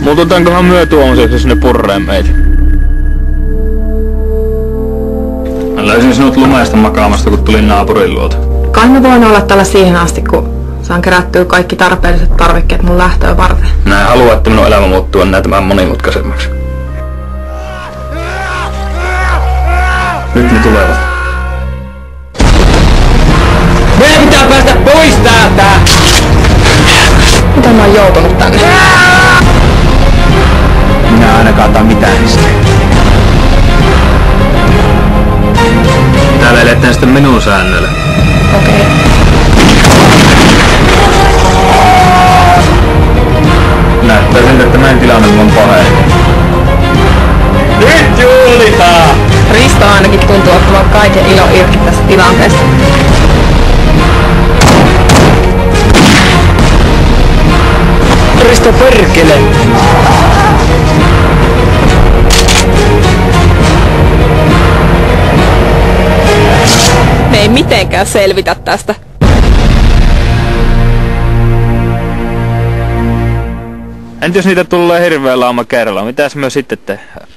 Muututankohan myö tuomiseksi, jos ne purree meitä? Mä löysin sinut lumesta makaamasta, kun tulin naapurin luota. Kai mä voin olla täällä siihen asti, kun saan kerättyä kaikki tarpeelliset tarvikkeet mun lähtöä varten. Mä en halua, että minun elämä muuttuu näytämään monimutkaisemmaksi. Nyt ne tulevat. Meidän pitää päästä pois täältä! Mitä mä oon joutunut tänne? Minä ainakaan ota mitään riskejä. Täällä eletään sitten minun säännöllä. Okei. Näyttää siltä, että meidän tilanne on pahe. Nyt juhlitaan! Risto ainakin tuntuu ottamaan kaiken ilo irti tästä tilanteesta. Risto perkele! Me ei mitenkään selvitä tästä. Entä jos niitä tulee hirveä lauma kerralla, mitäs me sitten tehdään?